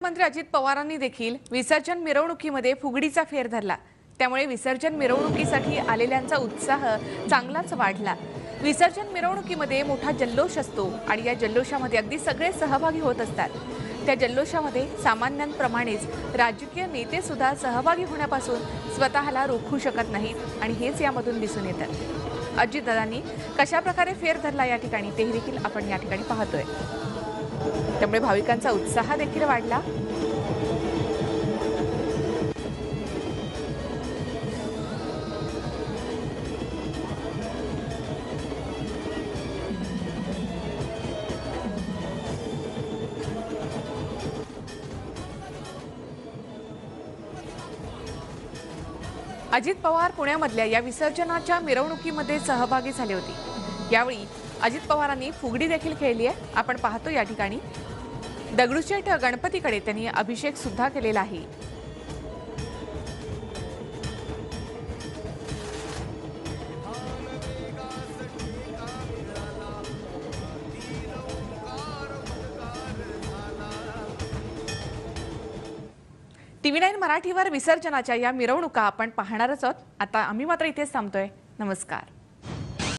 मंत्री अजित पवारांनी देखील विसर्जन मिरवणुकीमध्ये फुगडीचा फेर धरला। त्यामुळे विसर्जन मिरवणुकीसाठी आलेल्यांचा उत्साह चांगलाच वाढला। विसर्जन मिरवणुकीमध्ये मोठा जल्लोष असतो आणि या जल्लोषामध्ये अगदी सगळे सहभागी होत असतात। त्या जल्लोषामध्ये सामान्यांप्रमाणेच राजकीय नेते सुद्धा सहभागी होण्यापासून स्वतःला रोखू शकत नाहीत आणि हेच यामधून दिसून येतं। अजितदादांनी कशा प्रकारे फेर धरला या ठिकाणी तेही देखील आपण या ठिकाणी पाहतोय। त्यामुळे भाविकांचा उत्साह देखील वाढला। अजित पवार पुण्यामधल्या या विसर्जनाच्या मिरवणुकीमध्ये सहभागी झाले होते। यावेळी अजित पवारांनी फुगडी देखील खेळली आहे। आपण पाहतो या ठिकाणी दगडूशेठ गणपतीकडे त्यांनी अभिषेक सुद्धा केलेला आहे। TV9 मराठीवर विसर्जनाच्या या मिरवणुका आपण पाहणारच आहोत। आता आम्ही मात्र इथेच थांबतोय। नमस्कार।